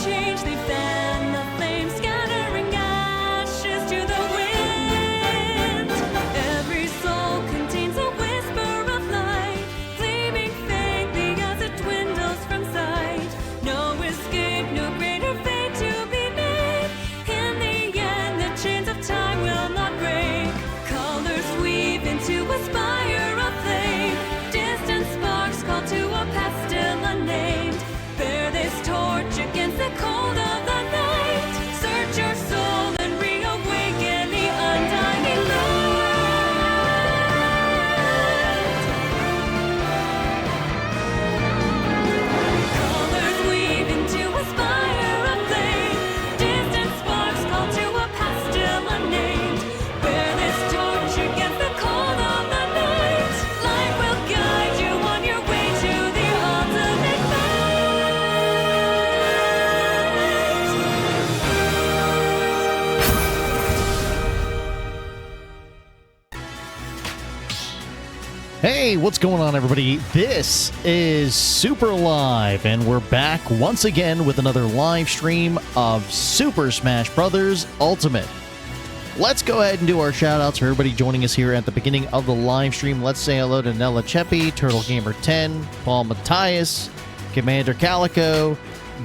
change, they fan the flames, scattering ashes to the wind. Every soul contains a whisper of light, gleaming faintly as it dwindles from sight. No escape, no greater fate to be made. In the end, the chains of time will not break. Colors weave into a spire of flame. Distant sparks call to a past still unnamed. Bear this torch against the cold of the night. Search your soul and reawaken the undying light. Colors weave into a spire of flame. Distant sparks call to a past still unnamed. Bear this torch against the cold of the night. Light will guide you on your way to the ultimate fight. Hey, what's going on, everybody? This is Super Live, and we're back once again with another live stream of Super Smash Bros. Ultimate. Let's go ahead and do our shout-outs for everybody joining us here at the beginning of the live stream. Let's say hello to Nella Cheppy, Turtle Gamer 10, Paul Matthias, Commander Calico,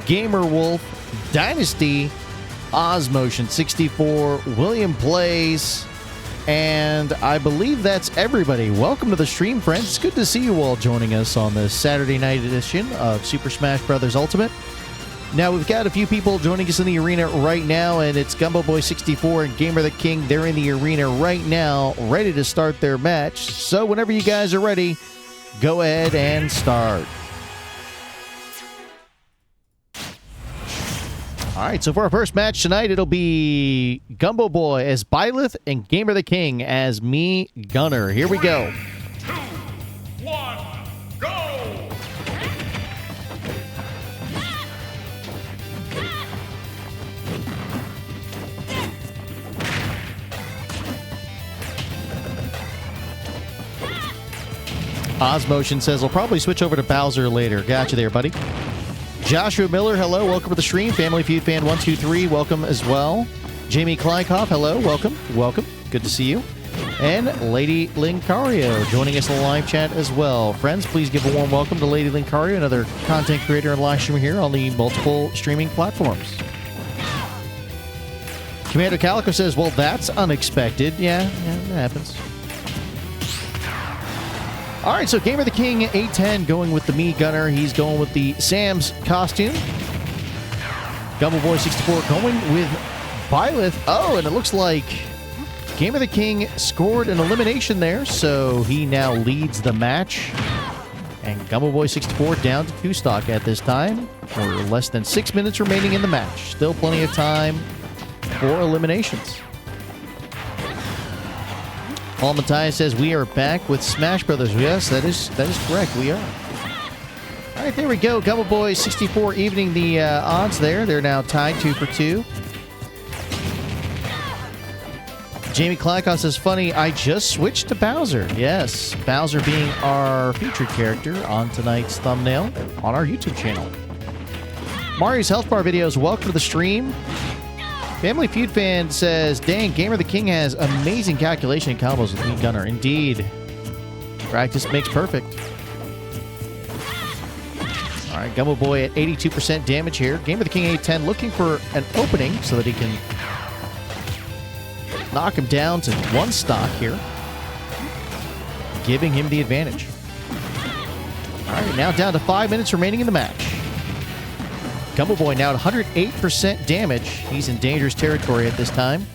Gamer Wolf, Dynasty, Osmotion 64, William Plays, and I believe that's everybody. Welcome to the stream, friends. It's good to see you all joining us on this Saturday night edition of Super Smash Bros. Ultimate. Now, we've got a few people joining us in the arena right now, and it's Gumbo Boy 64 and Gamer the King. They're in the arena right now, ready to start their match. So whenever you guys are ready, go ahead and start. All right, so for our first match tonight, it'll be Gumbo Boy as Byleth and Gamer the King as me, Gunner. Here we go. 2, 1, go! Osmotion says, I'll probably switch over to Bowser later. Gotcha there, buddy. Joshua Miller, hello. Welcome to the stream. Family Feud Fan 123, welcome as well. Jamie Kleinkoff, hello. Welcome. Welcome. Good to see you. And Lady Lincario joining us in the live chat as well. Friends, please give a warm welcome to Lady Lincario, another content creator and live streamer here on the multiple streaming platforms. Commander Calico says, well, that's unexpected. Yeah, it happens. All right, so Gamer the King 810 going with the me Gunner. He's going with the Sam's costume. Gumbo Boy 64 going with Byleth. Oh, and it looks like Gamer the King scored an elimination there, so he now leads the match. And Gumbo Boy 64 down to 2 stock at this time. For less than 6 minutes remaining in the match. Still plenty of time for eliminations. Paul Matthias says, we are back with Smash Brothers. Yes, that is correct. We are. All right, there we go. Gumbo Boy 64 evening the odds there. They're now tied 2 for 2. Jamie Kleinkoff says, funny, I just switched to Bowser. Yes, Bowser being our featured character on tonight's thumbnail on our YouTube channel. Mario's Health Bar videos, welcome to the stream. Family Feud Fan says, dang, Gamer the King has amazing calculation combos with me Gunner. Indeed. Practice makes perfect. All right, Gumbo Boy at 82% damage here. Gamer the King 810 looking for an opening so that he can knock him down to 1 stock here, giving him the advantage. All right, now down to 5 minutes remaining in the match. Gumbo Boy now at 108% damage. He's in dangerous territory at this time.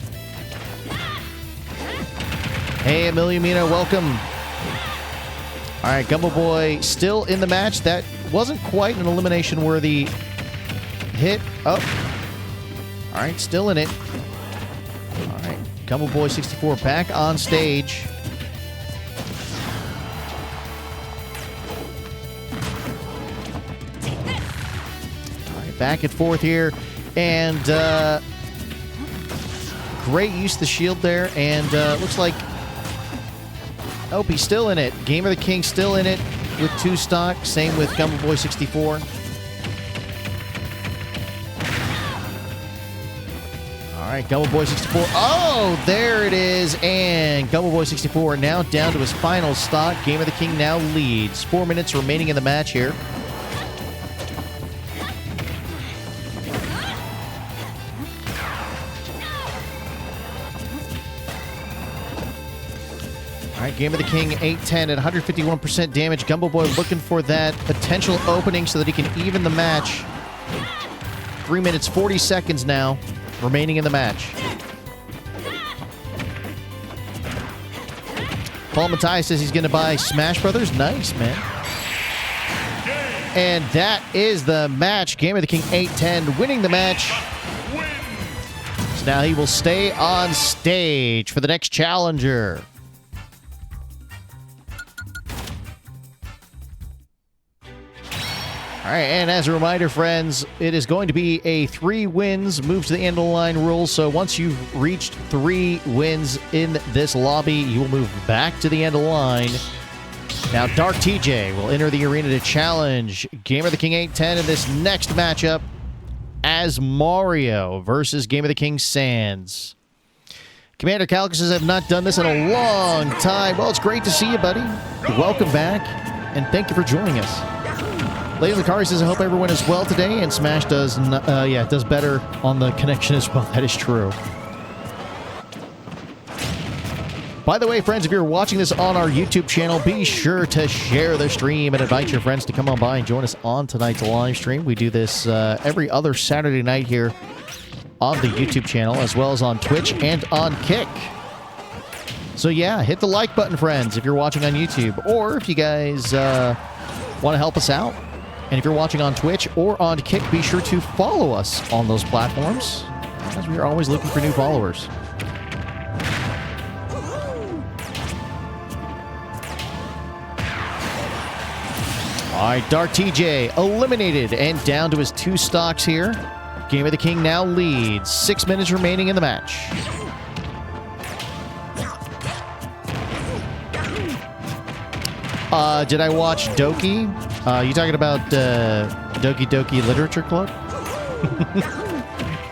Hey, Amelia Mina, welcome. All right, Gumbo Boy still in the match. That wasn't quite an elimination-worthy hit. Oh. All right, still in it. All right, Gumbo Boy 64 back on stage. Back and forth here, and great use of the shield there, and looks like, oh, he's still in it. Gamer the King still in it with 2 stock, same with Gumbo Boy 64. right, Gumbo Boy 64. Oh, there it is. And Gumbo Boy 64 now down to his final stock. Game of the King now leads. 4 minutes remaining in the match here. All right, Game of the King 810 at 151% damage. Gumbo Boy looking for that potential opening so that he can even the match. 3 minutes, 40 seconds now remaining in the match. Paul Matthias says he's going to buy Smash Brothers. Nice, man. And that is the match. Game of the King 810 winning the match. So now he will stay on stage for the next challenger. All right, and as a reminder, friends, it is going to be a 3 wins, move to the end of the line rule. So once you've reached 3 wins in this lobby, you will move back to the end of the line. Now, Dark TJ will enter the arena to challenge Game of the King 810 in this next matchup as Mario versus Game of the King Sans. Commander Calcus says, I've not done this in a long time. Well, it's great to see you, buddy. Welcome back, and thank you for joining us. Lady Lucari says, I hope everyone is well today, and Smash does, it does better on the connection as well. That is true. By the way, friends, if you're watching this on our YouTube channel, be sure to share the stream and invite your friends to come on by and join us on tonight's live stream. We do this every other Saturday night here on the YouTube channel, as well as on Twitch and on Kick. So yeah, hit the like button, friends, if you're watching on YouTube, or if you guys want to help us out. And if you're watching on Twitch or on Kick, be sure to follow us on those platforms, as we are always looking for new followers. All right, Dark TJ eliminated and down to his 2 stocks here. Game of the King now leads. 6 minutes remaining in the match. Did I watch Doki? You talking about Doki Doki Literature Club?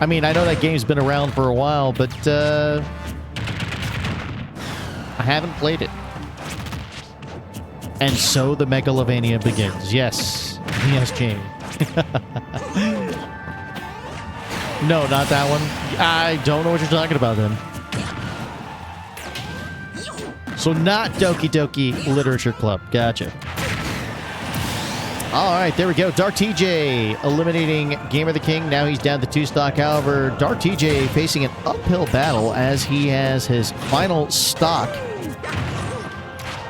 I mean, I know that game's been around for a while, but I haven't played it. And so the Megalovania begins. Yes. Yes, Jamie. No, not that one. I don't know what you're talking about then. So not Doki Doki Literature Club. Gotcha. All right, there we go. Dark TJ eliminating Game of the King. Now he's down to 2 stock. However, Dark TJ facing an uphill battle as he has his final stock.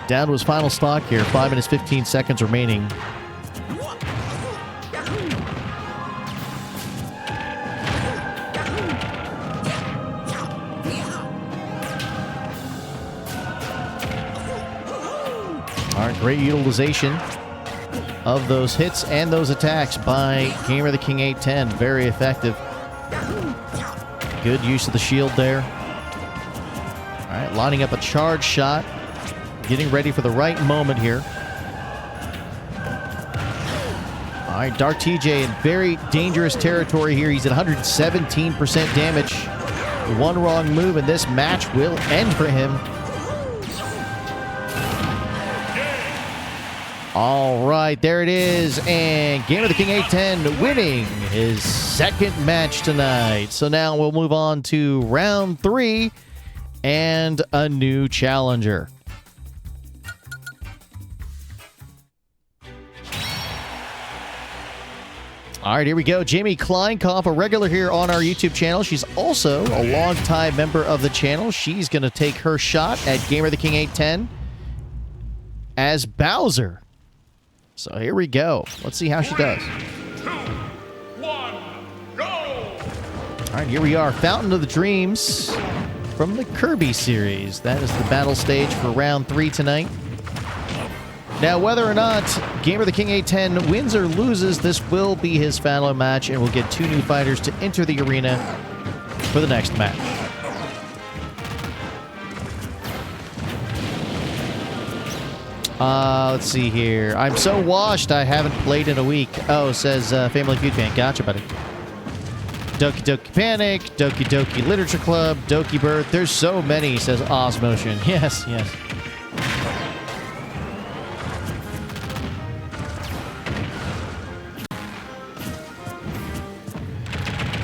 Down to his final stock here. 5 minutes, 15 seconds remaining. All right, great utilization of those hits and those attacks by Game of the King 810. Very effective. Good use of the shield there. All right, lining up a charge shot. Getting ready for the right moment here. All right, Dark TJ in very dangerous territory here. He's at 117% damage. One wrong move and this match will end for him. All right, there it is. And Game of the King 810 winning his 2nd match tonight. So now we'll move on to round 3 and a new challenger. All right, here we go. Jamie Kleinkopf, a regular here on our YouTube channel. She's also a longtime member of the channel. She's going to take her shot at Game of the King 810 as Bowser. So here we go. Let's see how she does. 3, 2, 1, go! All right, here we are. Fountain of the Dreams from the Kirby series. That is the battle stage for round 3 tonight. Now, whether or not Game of the King 810 wins or loses, this will be his final match, and we'll get 2 new fighters to enter the arena for the next match. Let's see here. I'm so washed, I haven't played in a week. Oh, says Family Feud fan. Gotcha, buddy. Doki Doki Panic, Doki Doki Literature Club, Doki Bird. There's so many, says Osmotion. Yes, yes.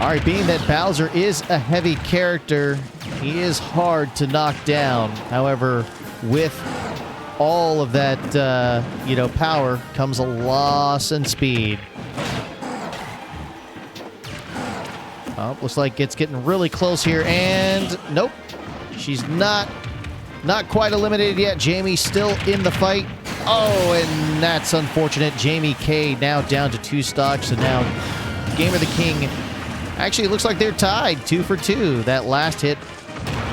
All right, being that Bowser is a heavy character, he is hard to knock down. However, with all of that, power comes a loss in speed. Oh, looks like it's getting really close here, and nope, she's not quite eliminated yet. Jamie's still in the fight. Oh, and that's unfortunate. Jamie K now down to 2 stocks, so now Gamer the King. Actually, it looks like they're tied 2 for 2. That last hit,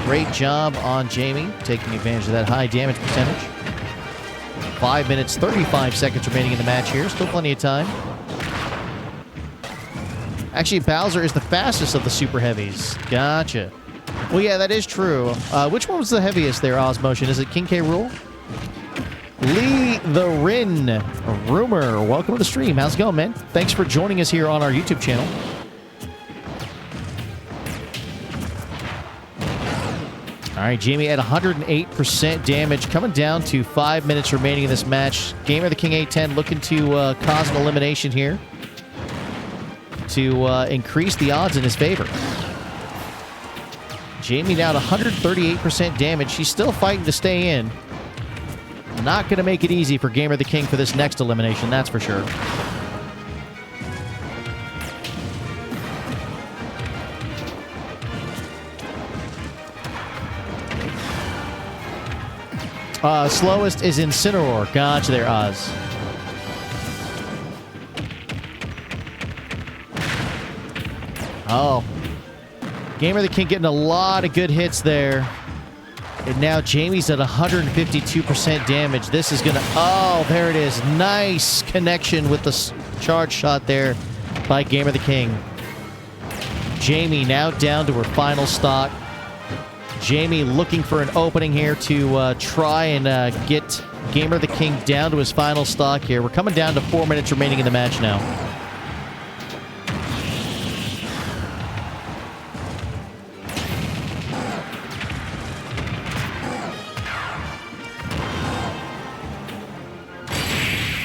great job on Jamie, taking advantage of that high damage percentage. 5 minutes, 35 seconds remaining in the match here. Still plenty of time. Actually, Bowser is the fastest of the super heavies. Gotcha. Well, yeah, that is true. Which one was the heaviest there, Osmotion? Is it King K. Rool? Lee the Rin. Rumor. Welcome to the stream. How's it going, man? Thanks for joining us here on our YouTube channel. All right, Jamie at 108% damage, coming down to 5 minutes remaining in this match. Gamer the King 810 looking to cause an elimination here to increase the odds in his favor. Jamie now at 138% damage. She's still fighting to stay in. Not going to make it easy for Gamer the King for this next elimination, that's for sure. Slowest is Incineroar. Gotcha there, Oz. Oh. Gamer the King getting a lot of good hits there. And now Jamie's at 152% damage. This is going to... Oh, there it is. Nice connection with the charge shot there by Gamer the King. Jamie now down to her final stock. Jamie looking for an opening here to try and get Gamer the King down to his final stock here. We're coming down to 4 minutes remaining in the match now.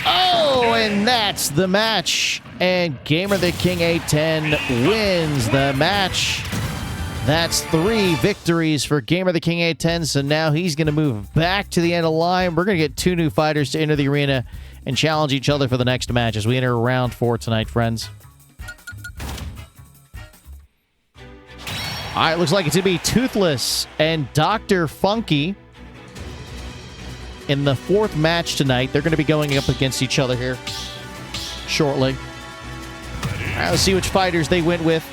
Oh, and that's the match. And Gamer the King 810 wins the match. That's 3 victories for Gamer the King 810, so now he's going to move back to the end of the line. We're going to get 2 new fighters to enter the arena and challenge each other for the next match as we enter round 4 tonight, friends. All right, looks like it's going to be Toothless and Dr. Funky in the 4th match tonight. They're going to be going up against each other here shortly. All right, let's see which fighters they went with.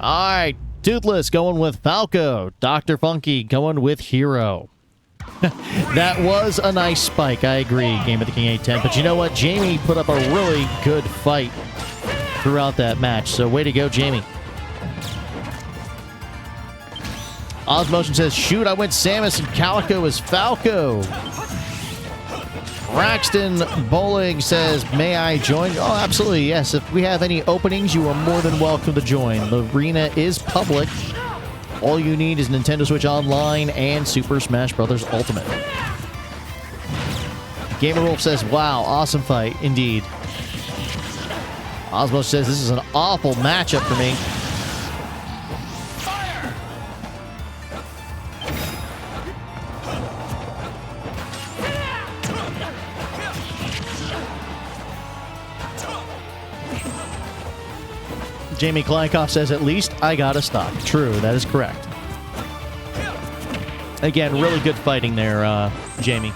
All right, Toothless going with Falco. Dr. Funky going with Hero. That was a nice spike. I agree, Game of the King 810. But you know what? Jamie put up a really good fight throughout that match. So way to go, Jamie. Osmotion says, shoot, I went Samus and Calico is Falco. Braxton Bowling says, may I join? Oh, absolutely, yes. If we have any openings, you are more than welcome to join. The arena is public. All you need is Nintendo Switch Online and Super Smash Bros. Ultimate. Gamer Wolf says, wow, awesome fight, indeed. Osmo says, this is an awful matchup for me. Jamie Kleinkoff says, at least I got a stock. True, that is correct. Again, really good fighting there, Jamie.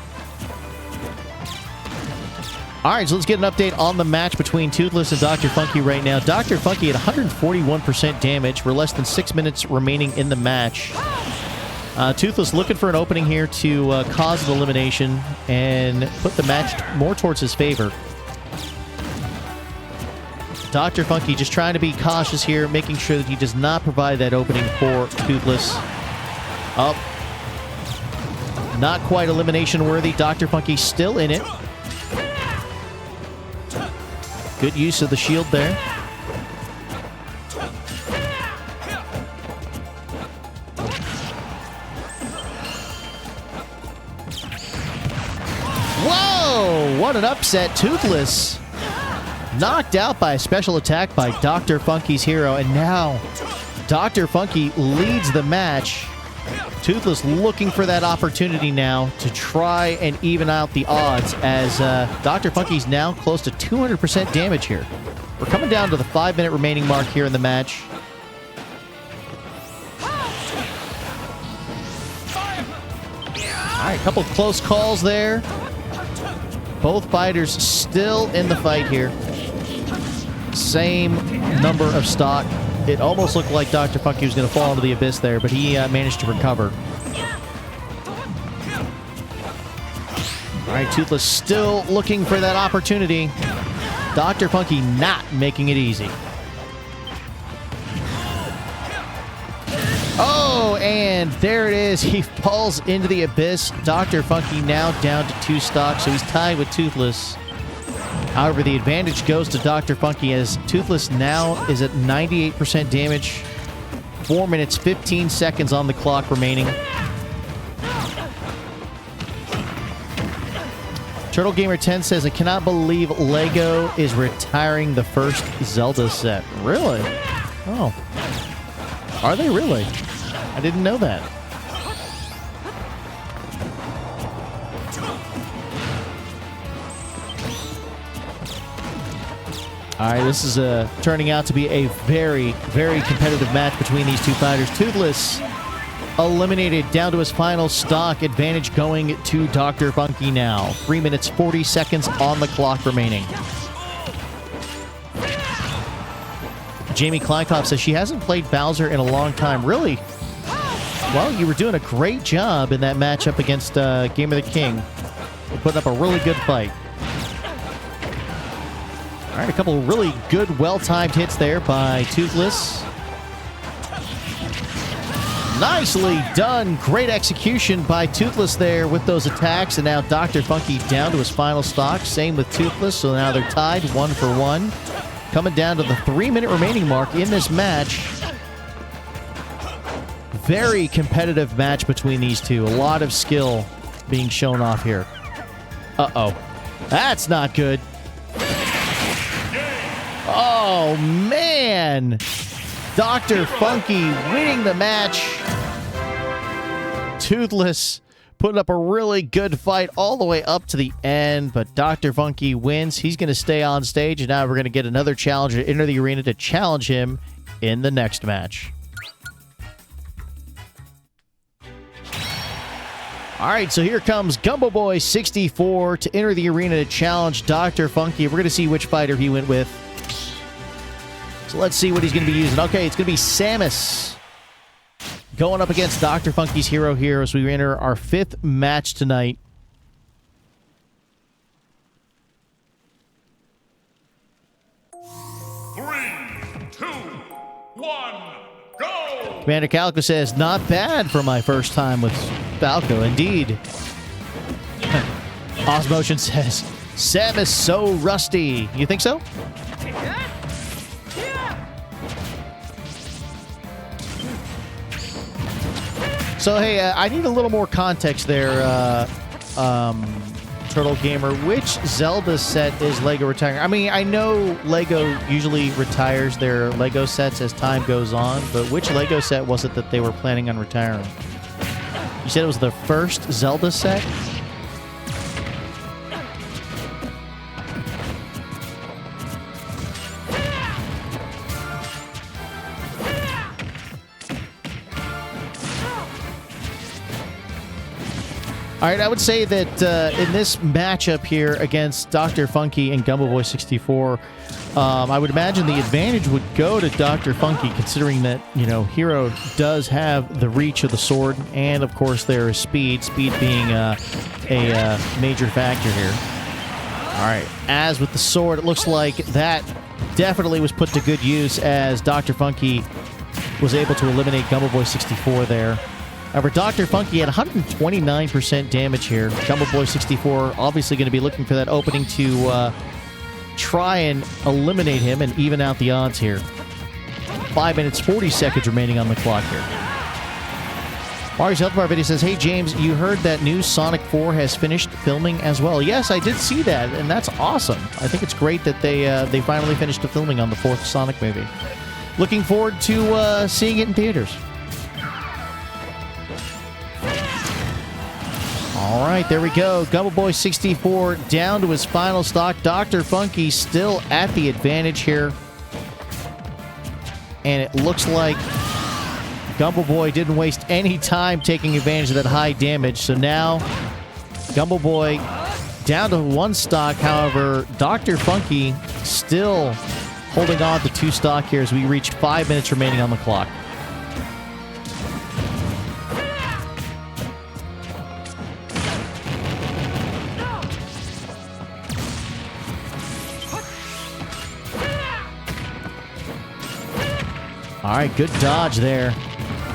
All right, so let's get an update on the match between Toothless and Dr. Funky right now. Dr. Funky at 141% damage. We're less than 6 minutes remaining in the match. Toothless looking for an opening here to cause an elimination and put the match more towards his favor. Dr. Funky just trying to be cautious here, making sure that he does not provide that opening for Toothless. Oh. Not quite elimination worthy. Dr. Funky still in it. Good use of the shield there. Whoa! What an upset. Toothless knocked out by a special attack by Dr. Funky's hero, and now Dr. Funky leads the match. Toothless looking for that opportunity now to try and even out the odds, as Dr. Funky's now close to 200% damage here. We're coming down to the 5-minute remaining mark here in the match. All right, a couple of close calls there. Both fighters still in the fight here. Same number of stock. It almost looked like Dr. Funky was going to fall into the abyss there, but he managed to recover. All right, Toothless still looking for that opportunity. Dr. Funky not making it easy. Oh, and there it is. He falls into the abyss. Dr. Funky now down to 2 stock, so he's tied with Toothless. However, the advantage goes to Dr. Funky, as Toothless now is at 98% damage. 4 minutes, 15 seconds on the clock remaining. Turtle Gamer 10 says, I cannot believe LEGO is retiring the first Zelda set. Really? Oh. Are they really? I didn't know that. All right, this is turning out to be a very, very competitive match between these two fighters. Toothless eliminated down to his final stock. Advantage going to Dr. Funky now. 3 minutes, 40 seconds on the clock remaining. Jamie Kleinkopf says she hasn't played Bowser in a long time. Really? Well, you were doing a great job in that matchup against Game of the King. You're putting up a really good fight. All right, a couple of really good, well-timed hits there by Toothless. Nicely done. Great execution by Toothless there with those attacks. And now Dr. Funky down to his final stock. Same with Toothless. So now they're tied 1 for 1. Coming down to the 3-minute remaining mark in this match. Very competitive match between these two. A lot of skill being shown off here. Uh-oh. That's not good. Oh, man. Dr. Funky winning the match. Toothless putting up a really good fight all the way up to the end, but Dr. Funky wins. He's going to stay on stage, and now we're going to get another challenger to enter the arena to challenge him in the next match. All right, so here comes Gumbo Boy 64 to enter the arena to challenge Dr. Funky. We're going to see which fighter he went with. So let's see what he's going to be using. Okay, it's going to be Samus going up against Dr. Funky's hero here as we enter our 5th match tonight. Three, two, one, go! Commander Calico says, not bad for my first time with Falco, indeed. Osmotion says, Samus so rusty. You think so? So, hey, I need a little more context there, Turtle Gamer. Which Zelda set is LEGO retiring? I mean, I know LEGO usually retires their LEGO sets as time goes on, but which LEGO set was it that they were planning on retiring? You said it was the first Zelda set? All right, I would say that in this matchup here against Dr. Funky and Gumbo Boy 64, I would imagine the advantage would go to Dr. Funky, considering that, you know, Hero does have the reach of the sword, and of course there is speed being a major factor here. All right, as with the sword, it looks like that definitely was put to good use as Dr. Funky was able to eliminate Gumbo Boy 64 there. However, Dr. Funky had 129% damage here. Gumbo Boy 64 obviously going to be looking for that opening to try and eliminate him and even out the odds here. 5 minutes, 40 seconds remaining on the clock here. Mario's Health Bar video says, hey, James, you heard that new Sonic 4 has finished filming as well. Yes, I did see that, and that's awesome. I think it's great that they finally finished the filming on the 4th Sonic movie. Looking forward to seeing it in theaters. All right, there we go. Gumbo Boy 64 down to his final stock. Dr. Funky still at the advantage here. And it looks like Gumbo Boy didn't waste any time taking advantage of that high damage. So now Gumbo Boy down to 1 stock. However, Dr. Funky still holding on to 2 stock here as we reach 5 minutes remaining on the clock. All right, good dodge there.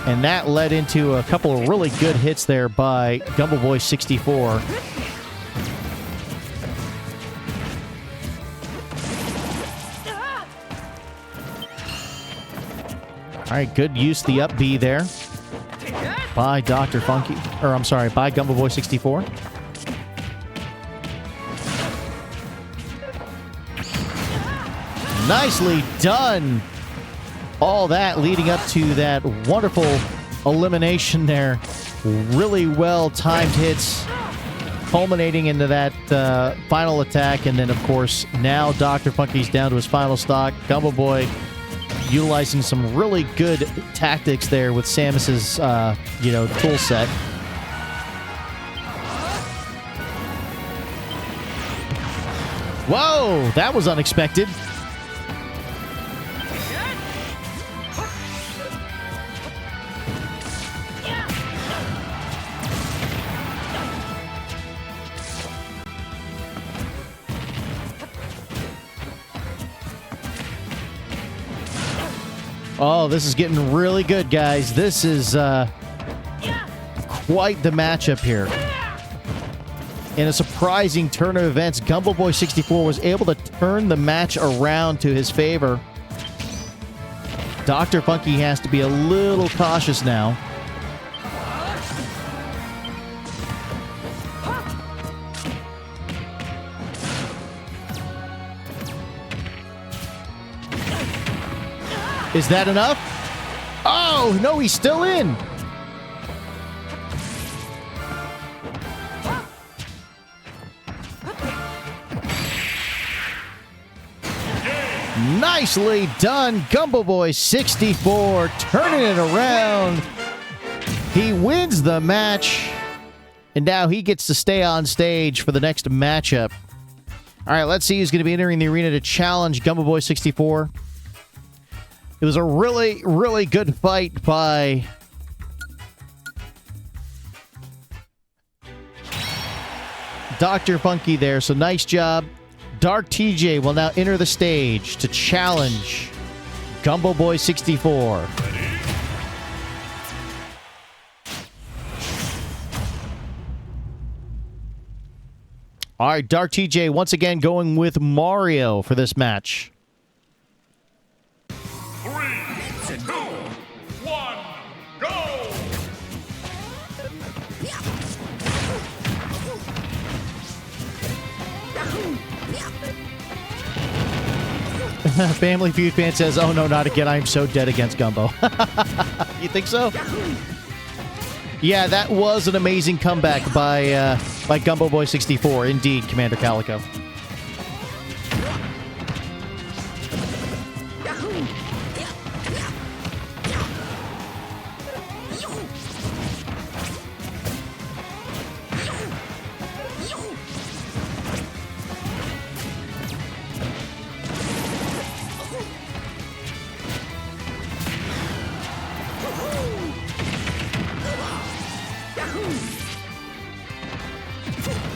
And that led into a couple of really good hits there by Gumbo Boy 64. All right, good use of the up B there by Dr. Funky. Or, I'm sorry, by Gumbo Boy 64. Nicely done. All that leading up to that wonderful elimination there. Really well-timed hits culminating into that final attack. And then, of course, now Dr. Funky's down to his final stock. Gumbo Boy utilizing some really good tactics there with Samus's, tool set. Whoa, that was unexpected. Oh, this is getting really good, guys. This is quite the matchup here. In a surprising turn of events, Gumbo Boy 64 was able to turn the match around to his favor. Dr. Funky has to be a little cautious now. Is that enough? Oh, no, he's still in. Nicely done, Gumbo Boy 64, turning it around. He wins the match, and now he gets to stay on stage for the next matchup. All right, let's see who's going to be entering the arena to challenge Gumbo Boy 64. It was a really, really good fight by Dr. Funky there, so nice job. Dark TJ will now enter the stage to challenge Gumbo Boy 64. All right, Dark TJ once again going with Mario for this match. 3, 2, 1, go! Family Feud fan says, oh no, not again. I'm so dead against Gumbo. You think so? Yeah, that was an amazing comeback by Gumbo Boy 64. Indeed, Commander Calico.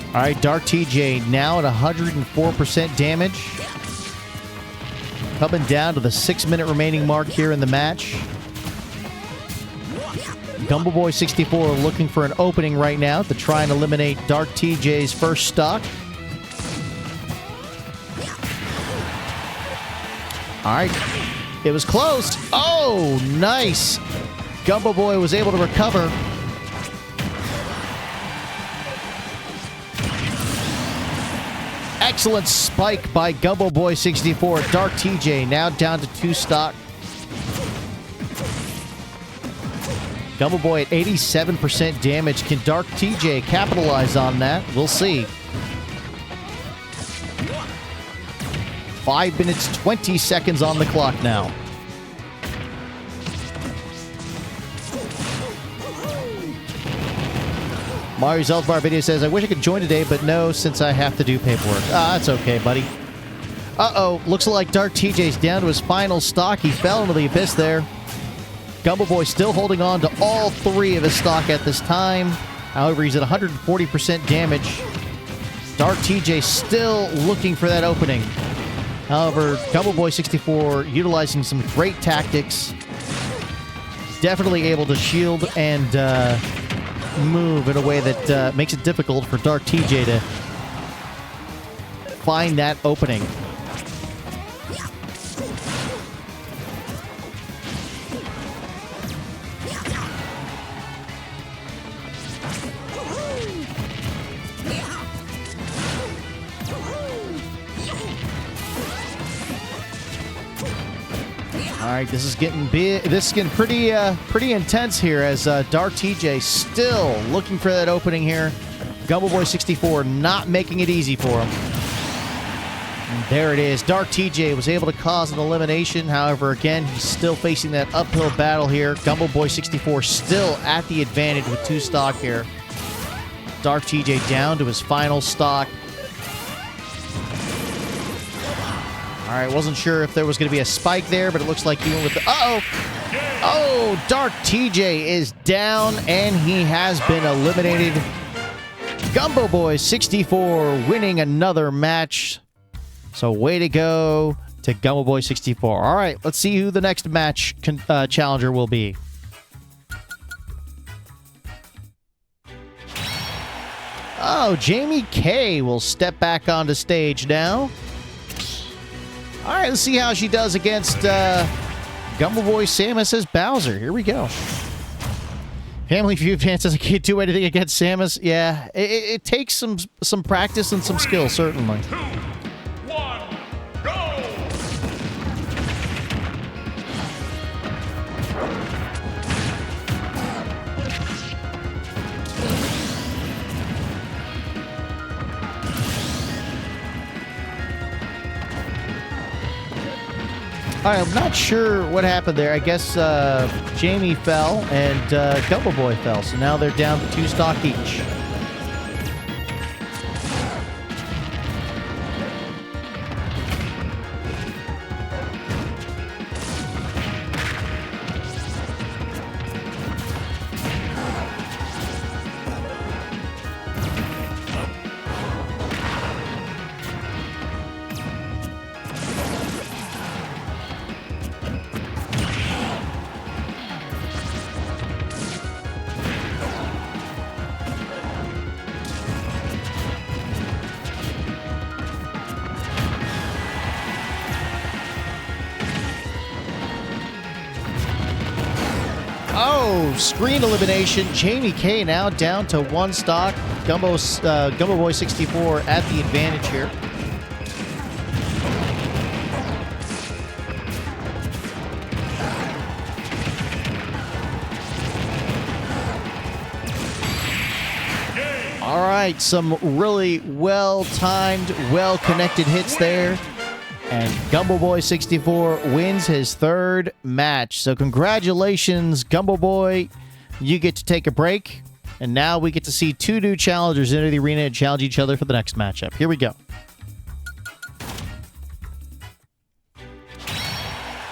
All right, Dark TJ now at 104% damage. Coming down to the 6-minute remaining mark here in the match. Gumbo Boy 64 looking for an opening right now to try and eliminate Dark TJ's first stock. All right. It was close. Oh, nice. Gumbo Boy was able to recover. Excellent spike by Gumbo Boy 64. Dark TJ now down to 2 stock. Gumbo Boy at 87% damage. Can Dark TJ capitalize on that? We'll see. 5 minutes, 20 seconds on the clock now. Mario Zeltbar video says, I wish I could join today, but no, since I have to do paperwork. That's okay, buddy. Uh-oh, looks like Dark TJ's down to his final stock. He fell into the abyss there. Gumbo Boy still holding on to all 3 of his stock at this time. However, he's at 140% damage. Dark TJ still looking for that opening. However, Gumbo Boy 64 utilizing some great tactics. Definitely able to shield and move in a way that makes it difficult for Dark TJ to find that opening. All right, this is getting big. This is getting pretty intense here as Dark TJ still looking for that opening here. Gumbo Boy 64 not making it easy for him. And there it is. Dark TJ was able to cause an elimination. However, again, he's still facing that uphill battle here. Gumbo Boy 64 still at the advantage with 2 stock here. Dark TJ down to his final stock. All right, wasn't sure if there was going to be a spike there, but it looks like he went with the... Uh-oh! Oh, Dark TJ is down, and he has been eliminated. Gumbo Boy 64 winning another match. So way to go to Gumbo Boy 64. All right, let's see who the next match challenger will be. Oh, Jamie K will step back onto stage now. All right, let's see how she does against Gumbo Boy Samus as Bowser. Here we go. Family Feud fan says I can't do anything against Samus. Yeah, it takes some practice and some skill, certainly. 2, 1, go! All right, I'm not sure what happened there. I guess Jamie fell and Gumbo Boy fell, so now they're down to 2 stock each. Oh, screen elimination. Jamie K now down to 1 stock. Gumbo Boy 64 at the advantage here. All right, some really well-timed, well-connected hits there. And Gumbo Boy 64 wins his 3rd match. So congratulations, Gumbo Boy. You get to take a break. And now we get to see 2 new challengers enter the arena and challenge each other for the next matchup. Here we go.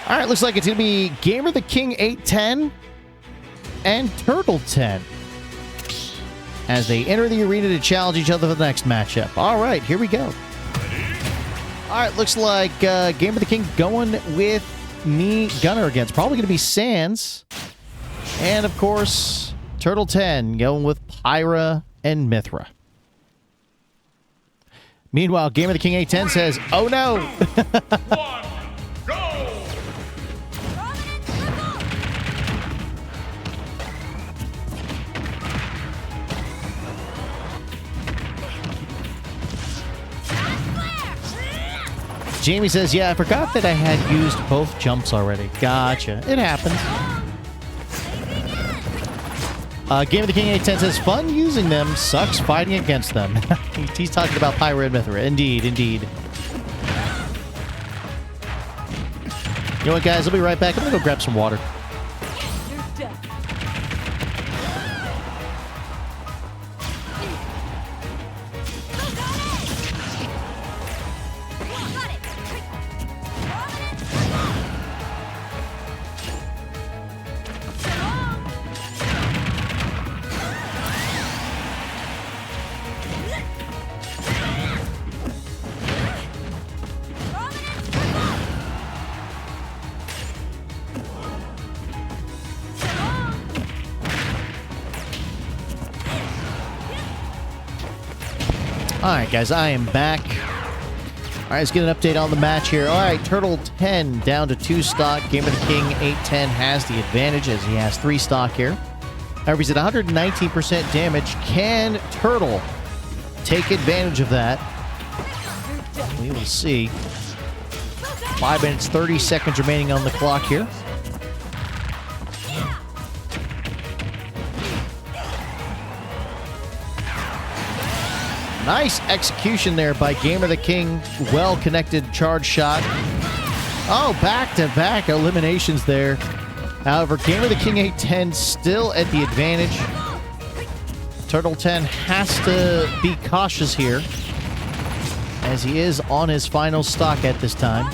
All right, looks like it's going to be Gamer the King 810 and Turtle 10 as they enter the arena to challenge each other for the next matchup. All right, here we go. All right, looks like Gamer the King going with me Gunner again. It's probably going to be Sans. And, of course, Turtle 10 going with Pyra and Mithra. Meanwhile, Gamer the King 810 says, oh no! 1, go! Jamie says, yeah, I forgot that I had used both jumps already. Gotcha. It happens. Game of the King 810 says, fun using them, sucks fighting against them. He's talking about Pyra and Mithra. Indeed, indeed. You know what, guys? I'll be right back. I'm going to go grab some water. All right, guys, I am back. All right, let's get an update on the match here. All right, Turtle 10 down to 2 stock. Game of the King 810 has the advantage as he has 3 stock here. However, he's at 119% damage. Can Turtle take advantage of that? We will see. 5 minutes, 30 seconds remaining on the clock here. Nice execution there by Game of the King. Well-connected charge shot. Oh, back-to-back eliminations there. However, Game of the King 810 still at the advantage. Turtle 10 has to be cautious here, as he is on his final stock at this time.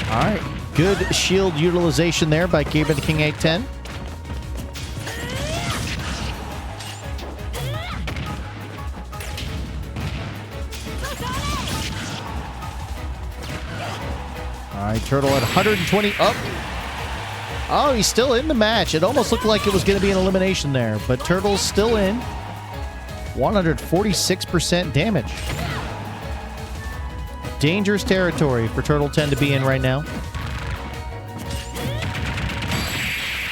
All right, good shield utilization there by Game of the King 810. All right, Turtle at 120 up. Oh, he's still in the match. It almost looked like it was going to be an elimination there, but Turtle's still in. 146% damage. Dangerous territory for Turtle 10 to be in right now.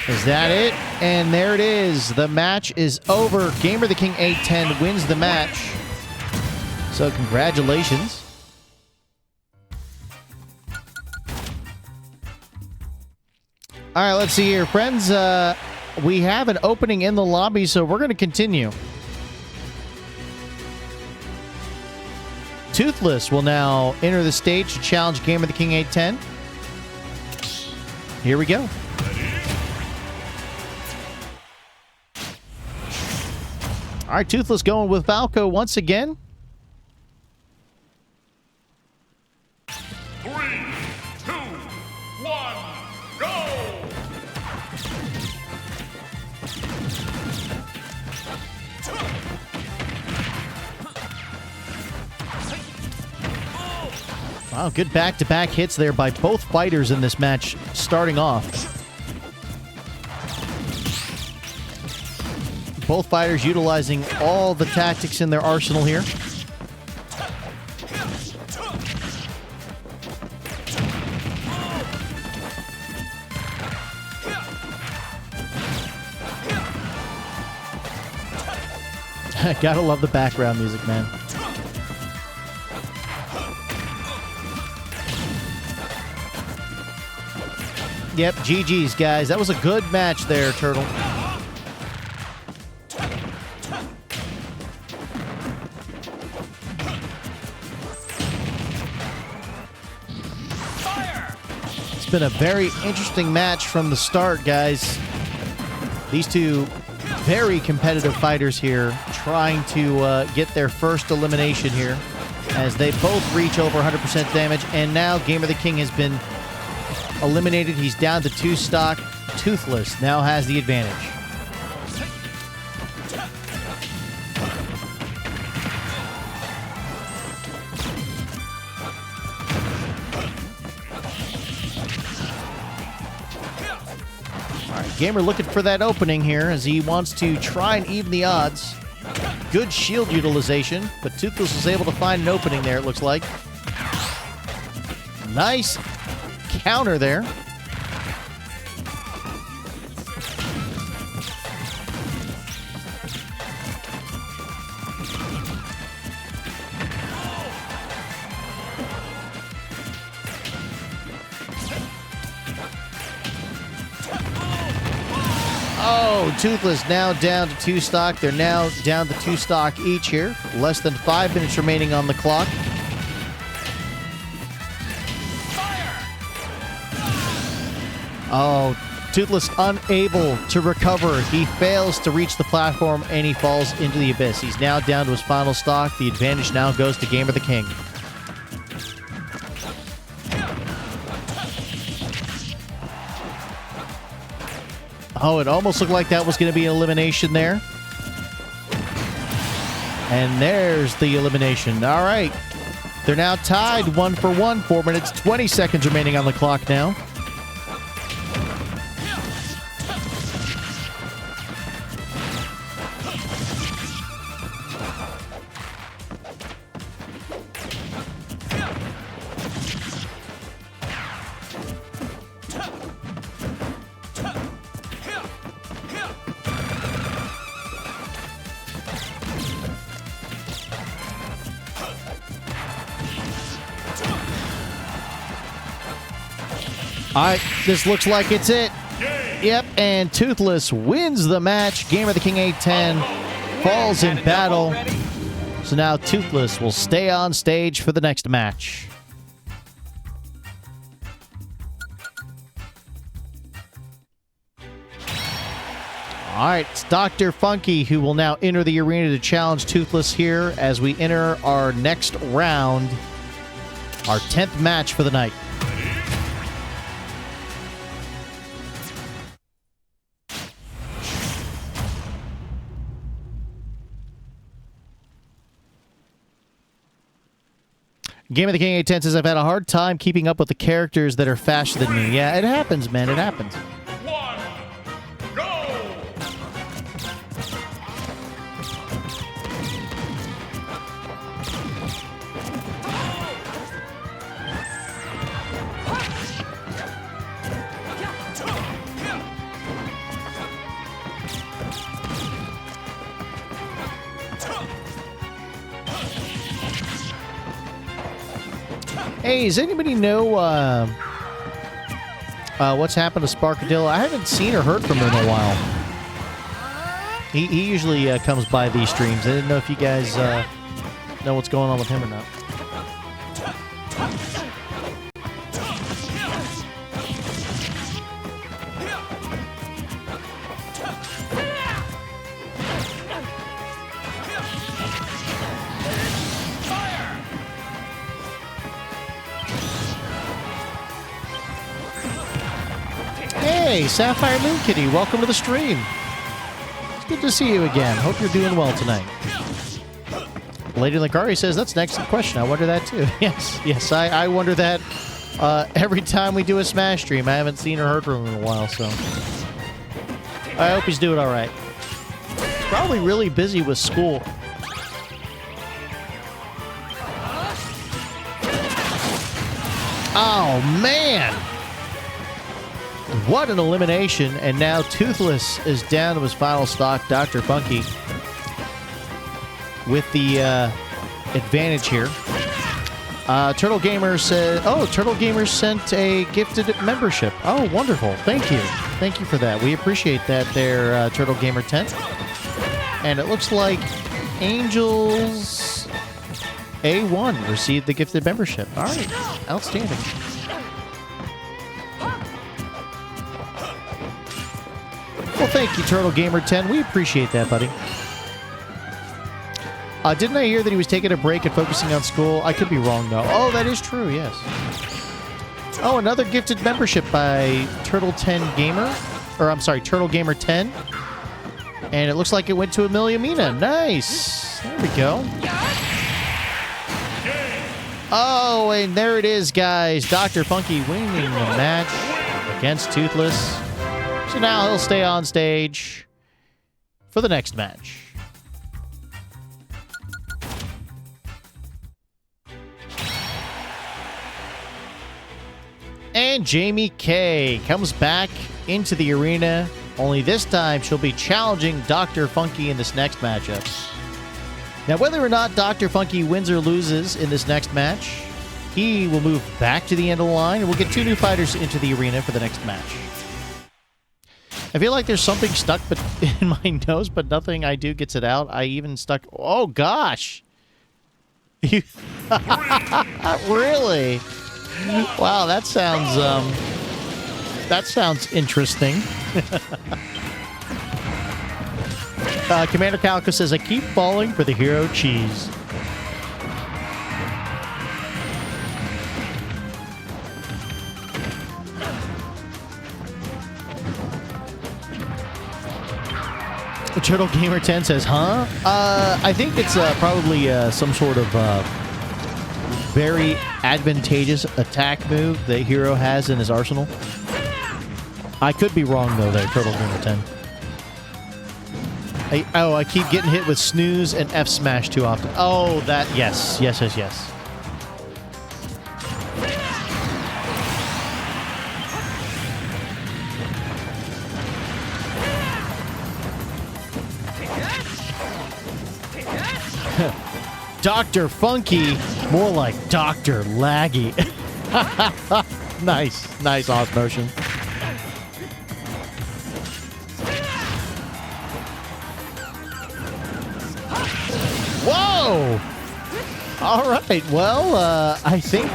Is that it? And there it is. The match is over. Gamer the King 810 wins the match. So congratulations. All right, let's see here. Friends, we have an opening in the lobby, so we're going to continue. Toothless will now enter the stage to challenge Game of the King 810. Here we go. All right, Toothless going with Falco once again. 3, 2, 1, go! Wow, good back-to-back hits there by both fighters in this match starting off. Both fighters utilizing all the tactics in their arsenal here. Gotta love the background music, man. Yep, GG's, guys. That was a good match there, Turtle. It's been a very interesting match from the start, guys. These two very competitive fighters here trying to get their first elimination here as they both reach over 100% damage. And now Game of the King has been eliminated. He's down to 2 stock. Toothless now has the advantage. All right, Gamer looking for that opening here as he wants to try and even the odds. Good shield utilization, but Toothless is able to find an opening there, it looks like. Nice counter there. Oh, Toothless now down to 2 stock. They're now down to 2 stock each here. Less than 5 minutes remaining on the clock. Oh, Toothless unable to recover. He fails to reach the platform and he falls into the abyss. He's now down to his final stock. The advantage now goes to Gamer the King. Oh, it almost looked like that was going to be an elimination there. And there's the elimination. All right. They're now tied 1 for 1. 4 minutes, 20 seconds remaining on the clock now. All right, this looks like it's it. Yep, and Toothless wins the match. Gamer the King 810 falls in battle. So now Toothless will stay on stage for the next match. All right, it's Dr. Funky who will now enter the arena to challenge Toothless here as we enter our next round, our 10th match for the night. Game of the King 810 says, I've had a hard time keeping up with the characters that are faster than me. Yeah, it happens, man. It happens. 1, go! Hey, does anybody know what's happened to Sparkadillo? I haven't seen or heard from him in a while. He usually comes by these streams. I didn't know if you guys know what's going on with him or not. Hey, Sapphire Moon Kitty, welcome to the stream. It's good to see you again. Hope you're doing well tonight. Lady Lakari says, that's an excellent question. I wonder that too. Yes, I wonder that every time we do a Smash stream. I haven't seen or heard from him in a while, so I hope he's doing all right. Probably really busy with school. Oh, man! What an elimination, and now Toothless is down to his final stock, Dr. Funky, with the advantage here. Turtle Gamer said, oh, Turtle Gamer sent a gifted membership. Oh, wonderful. Thank you. Thank you for that. We appreciate that there, Turtle Gamer 10. And it looks like Angels A1 received the gifted membership. All right. Outstanding. Well, thank you, Turtle Gamer 10. We appreciate that, buddy. Didn't I hear that he was taking a break and focusing on school? I could be wrong, though. Oh, that is true, yes. Oh, another gifted membership by Turtle 10 Gamer. Or, I'm sorry, Turtle Gamer 10. And it looks like it went to Amelia Mina. Nice. There we go. Oh, and there it is, guys. Dr. Funky winning the match against Toothless. So now he'll stay on stage for the next match. And Jamie K comes back into the arena. Only this time she'll be challenging Dr. Funky in this next matchup. Now, whether or not Dr. Funky wins or loses in this next match, he will move back to the end of the line, and we'll get 2 new fighters into the arena for the next match. I feel like there's something stuck in my nose, but nothing I do gets it out. I even stuck... Oh, gosh! Really? Wow, that sounds interesting. Commander Calico says, I keep falling for the hero cheese. Turtle Gamer 10 says, huh? I think it's probably some sort of very advantageous attack move that Hero has in his arsenal. I could be wrong, though, there, Turtle Gamer 10. I keep getting hit with snooze and F smash too often. Oh, that, yes. Dr. Funky, more like Dr. Laggy. Nice off motion. Whoa! All right, well, I think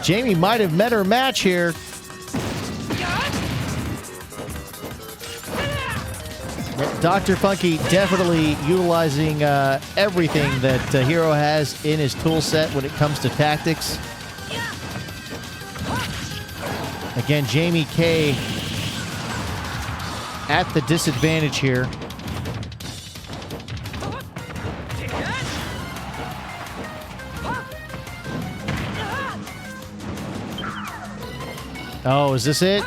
Jamie might have met her match here. Dr. Funky definitely utilizing everything that Hero has in his tool set when it comes to tactics. Again, Jamie K at the disadvantage here. Oh, is this it?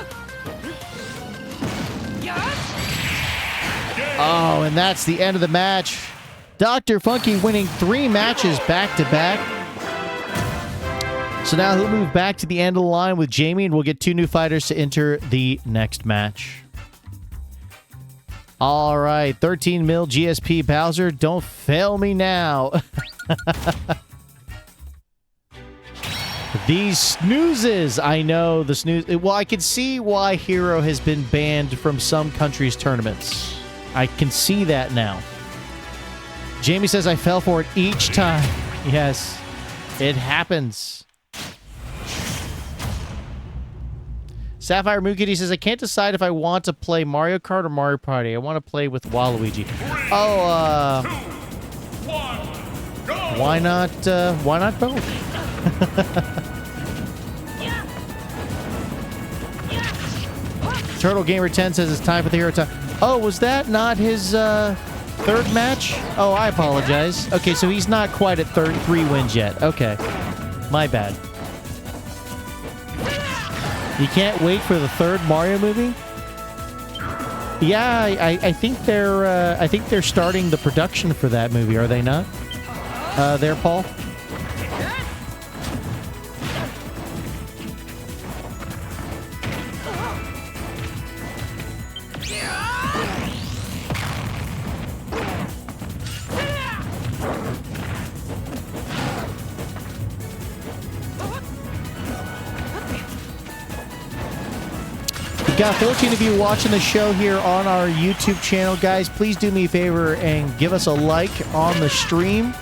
Oh, and that's the end of the match. Dr. Funky winning 3 matches back-to-back. So now he'll move back to the end of the line with Jamie, and we'll get 2 new fighters to enter the next match. All right, 13 mil GSP Bowser, don't fail me now. These snoozes, I know the snooze. Well, I can see why Hero has been banned from some countries' tournaments. I can see that now. Jamie says I fell for it each time. Yes, it happens. Sapphire Mukity says, I can't decide if I want to play Mario Kart or Mario Party. I want to play with Waluigi. Oh, 2, 1, go! why not both? Turtle Gamer 10 says it's time for the hero time. Oh, was that not his 3rd match? Oh, I apologize. Okay, so he's not quite at 3 wins yet. Okay, my bad. You can't wait for the 3rd Mario movie? Yeah, I think they're starting the production for that movie. Are they not? There, Paul. Got 14 of you watching the show here on our YouTube channel. Guys, please do me a favor and give us a like on the stream.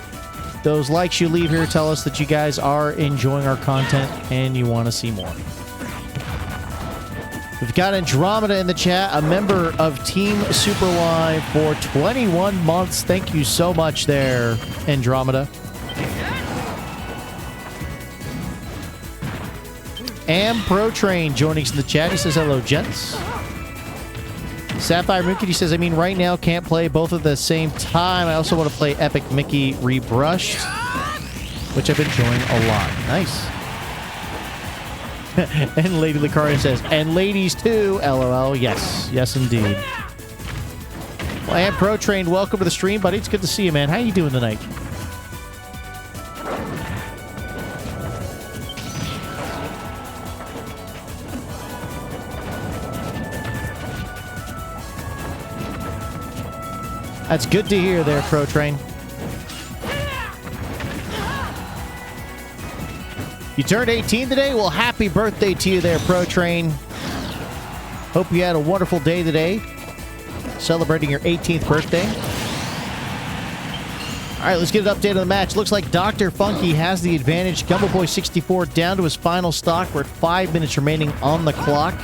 Those likes you leave here tell us that you guys are enjoying our content and you want to see more. We've got Andromeda in the chat, a member of Team Super Live for 21 months. Thank you so much there, Andromeda. Am Pro Train joining us in the chat. He says, hello, gents. Sapphire Mookie says, I mean, right now can't play both at the same time. I also want to play Epic Mickey Rebrushed, which I've been enjoying a lot. Nice. And Lady Lucaria says, and ladies too, LOL. Yes. Yes, indeed. Well, Am Pro Train, welcome to the stream, buddy. It's good to see you, man. How you doing tonight? That's good to hear there, Pro Train. You turned 18 today? Well, happy birthday to you there, Pro Train. Hope you had a wonderful day today, celebrating your 18th birthday. All right, let's get an update on the match. Looks like Dr. Funky has the advantage. Gumbo Boy 64 down to his final stock. We're at 5 minutes remaining on the clock.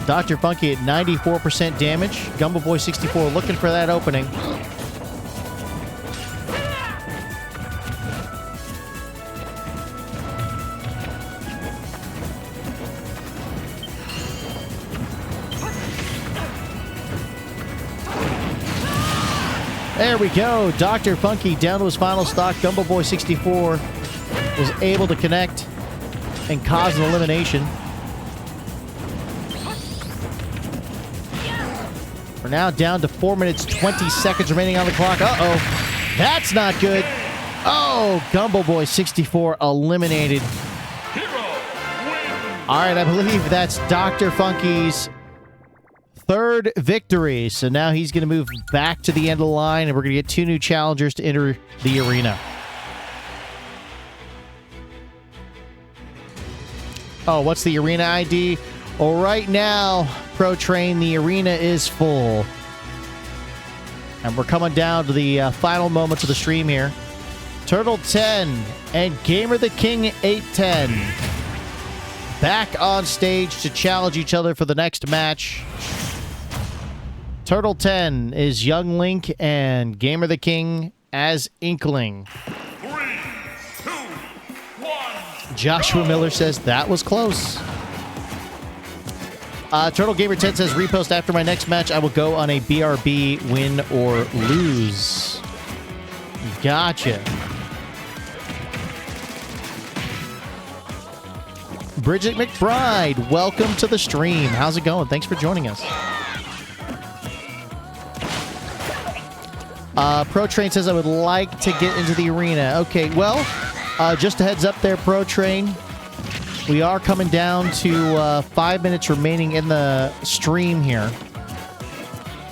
Dr. Funky at 94% damage. Gumbo Boy 64 looking for that opening. There we go. Dr. Funky down to his final stock. Gumbo Boy 64 was able to connect and cause an elimination. We're now down to 4 minutes, 20 seconds remaining on the clock. Uh-oh. That's not good. Oh, Gumbo Boy 64 eliminated. All right, I believe that's Dr. Funky's third victory. So now he's going to move back to the end of the line, and we're going to get 2 new challengers to enter the arena. Oh, what's the arena ID? Well, right now, Pro Train, the arena is full. And we're coming down to the final moments of the stream here. Turtle 10 and Gamer the King 810 back on stage to challenge each other for the next match. Turtle 10 is Young Link and Gamer the King as Inkling. 3, 2, 1. Joshua Miller says that was close. Turtle Gamer 10 says, repost after my next match. I will go on a BRB win or lose. Gotcha. Bridget McBride, welcome to the stream. How's it going? Thanks for joining us. Pro Train says, I would like to get into the arena. Okay, well, just a heads up there, Pro Train. We are coming down to 5 minutes remaining in the stream here.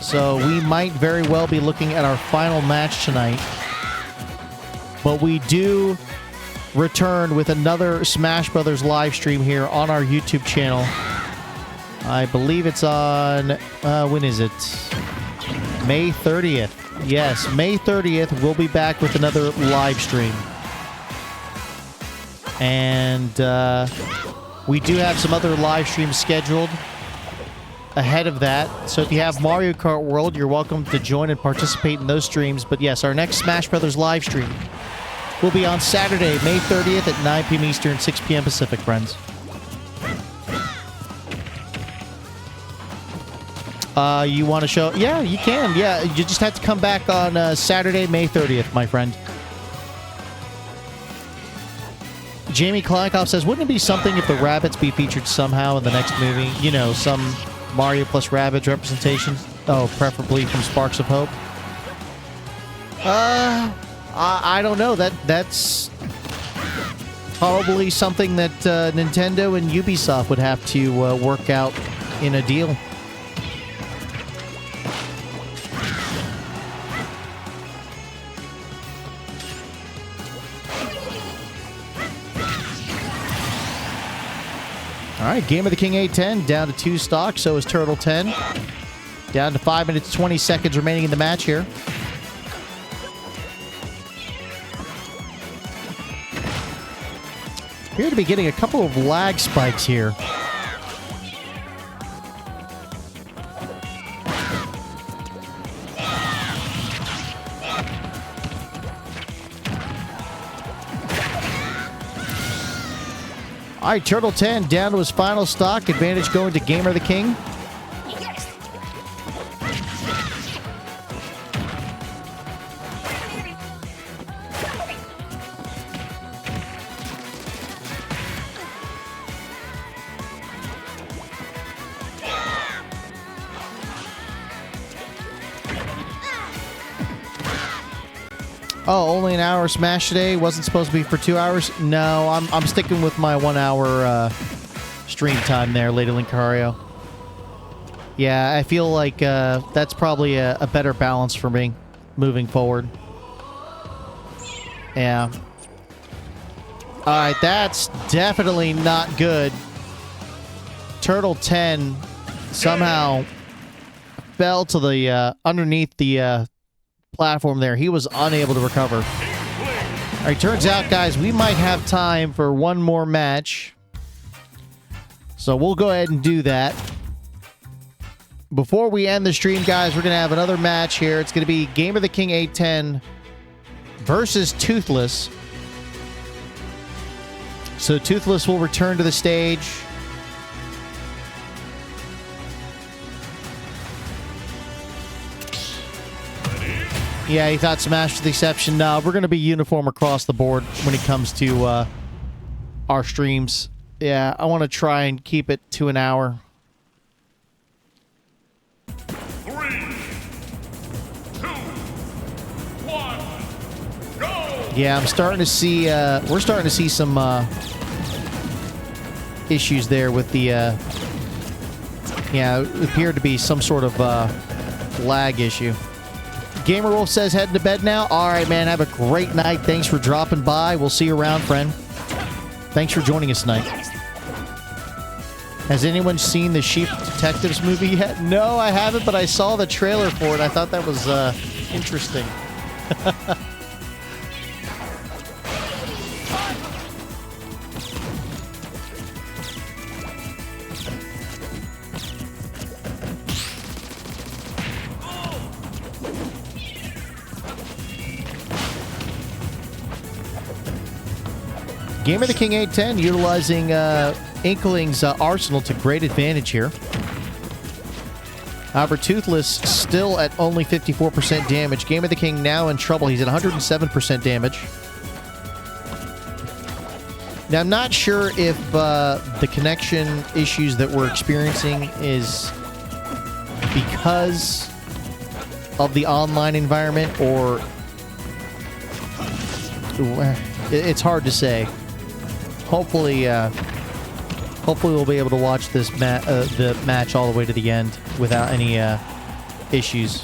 So we might very well be looking at our final match tonight. But we do return with another Smash Brothers live stream here on our YouTube channel. I believe it's on, when is it? May 30th. Yes, May 30th, we'll be back with another live stream. And we do have some other live streams scheduled ahead of that. So if you have Mario Kart World, you're welcome to join and participate in those streams. But yes, our next Smash Brothers live stream will be on Saturday, May 30th at 9 p.m. Eastern, 6 p.m. Pacific, friends. You want to show? Yeah, you can. Yeah, you just have to come back on Saturday, May 30th, my friend. Jamie Kleinkoff says, wouldn't it be something if the Rabbids be featured somehow in the next movie? You know, some Mario plus Rabbids representation. Oh, preferably from Sparks of Hope. I don't know. That's probably something that Nintendo and Ubisoft would have to work out in a deal. All right, Gamer the King 810 down to 2 stocks. So is Turtle 10. Down to 5 minutes, 20 seconds remaining in the match here. Appear to be getting a couple of lag spikes here. All right, Turtle 10 down to his final stock. Advantage going to Gamer the King. Oh, only an hour of Smash today? Wasn't supposed to be for 2 hours? No, I'm sticking with my 1 hour stream time there, Lady Lincario. Yeah, I feel like that's probably a better balance for me moving forward. Yeah. Alright, that's definitely not good. Turtle 10 somehow fell to the underneath the platform there. He was unable to recover. All right, turns out, guys, we might have time for one more match. So we'll go ahead and do that. Before we end the stream, guys, we're going to have another match here. It's going to be Gamer the King 810 versus Toothless. So Toothless will return to the stage. Yeah, he thought Smash was the exception. No, we're going to be uniform across the board when it comes to our streams. Yeah, I want to try and keep it to an hour. 3, 2, 1, go! Yeah, I'm starting to see, we're starting to see some issues there with the, yeah, it appeared to be some sort of lag issue. Gamer Wolf says heading to bed now. All right, man, have a great night. Thanks for dropping by. We'll see you around, friend. Thanks for joining us tonight. Has anyone seen the Sheep Detectives movie yet? No, I haven't, but I saw the trailer for it. I thought that was interesting. Gamer the King 810 utilizing Inkling's arsenal to great advantage here. However, Toothless still at only 54% damage. Gamer the King now in trouble. He's at 107% damage. Now, I'm not sure if the connection issues that we're experiencing is because of the online environment or... It's hard to say. Hopefully we'll be able to watch this the match all the way to the end without any issues.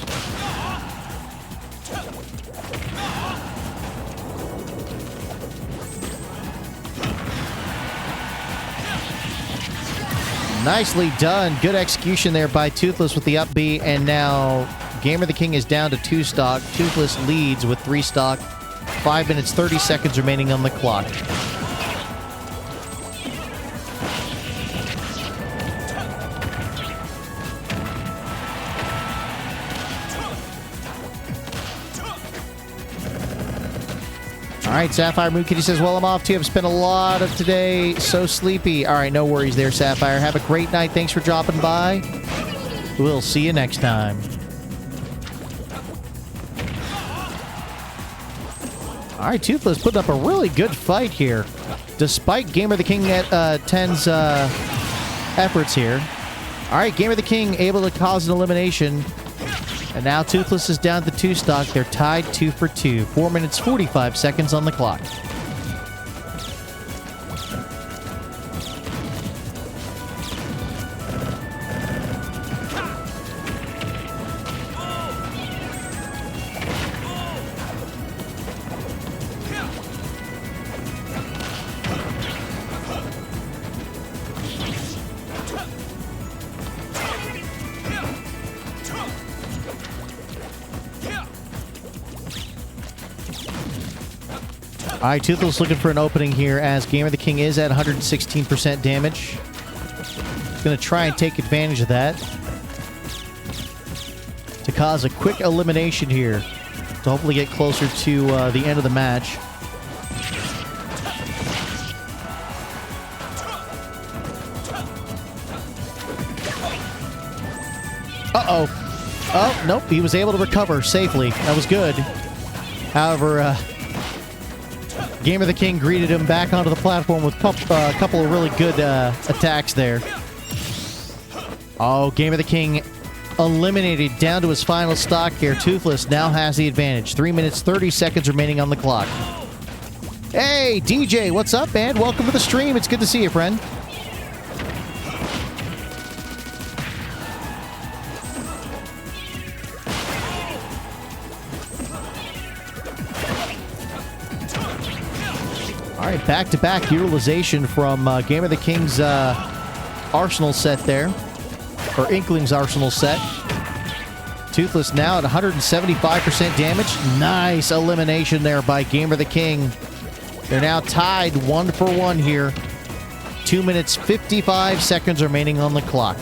Nicely done. Good execution there by Toothless with the up B, and now Gamer the King is down to 2 stock. Toothless leads with 3 stock. 5 minutes, 30 seconds remaining on the clock. All right, Sapphire Moon Kitty says, well, I'm off too. I've spent a lot of today. So sleepy. All right, no worries there, Sapphire. Have a great night. Thanks for dropping by. We'll see you next time. All right, Toothless putting up a really good fight here, despite Gamer the King at 10's efforts here. All right, Gamer the King able to cause an elimination. And now Toothless is down to 2 stock. They're tied 2 for 2. 4 minutes, 45 seconds on the clock. All right, Toothless looking for an opening here as Gamer the King is at 116% damage. Going to try and take advantage of that to cause a quick elimination here to hopefully get closer to the end of the match. Uh-oh. Oh, nope. He was able to recover safely. That was good. However, Gamer the King greeted him back onto the platform with a couple of really good attacks there. Oh, Gamer the King eliminated down to his final stock here. Toothless now has the advantage. 3 minutes, 30 seconds remaining on the clock. Hey, DJ, what's up, man? Welcome to the stream. It's good to see you, friend. All right, back-to-back utilization from Game of the King's Arsenal set there, or Inkling's Arsenal set. Toothless now at 175% damage. Nice elimination there by Gamer the King. They're now tied 1-for-1 here. 2 minutes, 55 seconds remaining on the clock.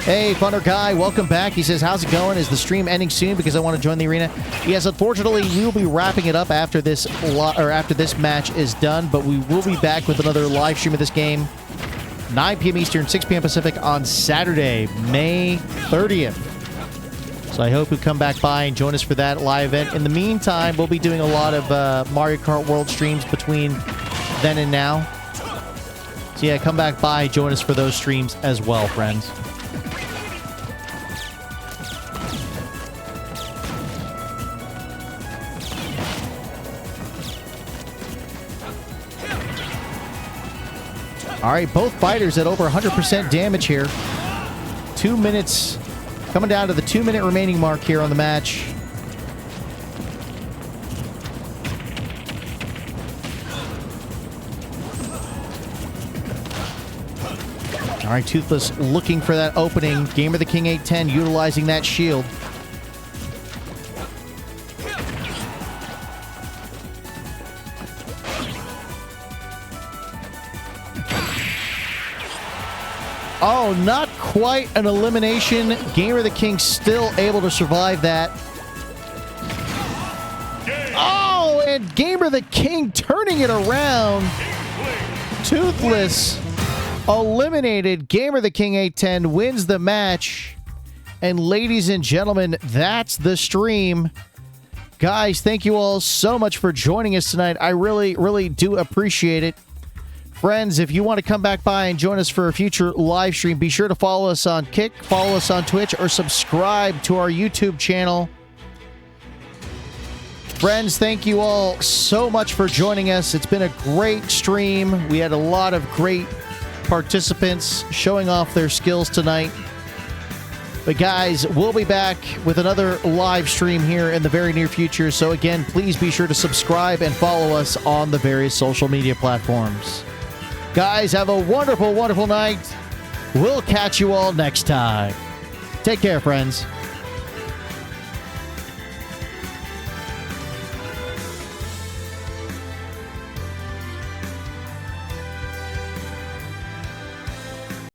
Hey, Thunder Guy, welcome back. He says, how's it going? Is the stream ending soon because I want to join the arena? Yes, unfortunately, we will be wrapping it up after this match is done, but we will be back with another live stream of this game. 9 p.m. Eastern, 6 p.m. Pacific on Saturday, May 30th. So I hope you come back by and join us for that live event. In the meantime, we'll be doing a lot of Mario Kart World streams between then and now. So yeah, come back by, join us for those streams as well, friends. All right, both fighters at over 100% damage here. 2 minutes, coming down to the 2-minute remaining mark here on the match. All right, Toothless looking for that opening. Gamer the King 810 utilizing that shield. Oh, not quite an elimination. Gamer the King still able to survive that. Oh, and Gamer the King turning it around. Toothless eliminated. Gamer the King 810 wins the match. And ladies and gentlemen, that's the stream. Guys, thank you all so much for joining us tonight. I really, really do appreciate it. Friends, if you want to come back by and join us for a future live stream, be sure to follow us on Kick, follow us on Twitch, or subscribe to our YouTube channel. Friends, thank you all so much for joining us. It's been a great stream. We had a lot of great participants showing off their skills tonight. But guys, we'll be back with another live stream here in the very near future. So again, please be sure to subscribe and follow us on the various social media platforms. Guys, have a wonderful, wonderful night. We'll catch you all next time. Take care, friends.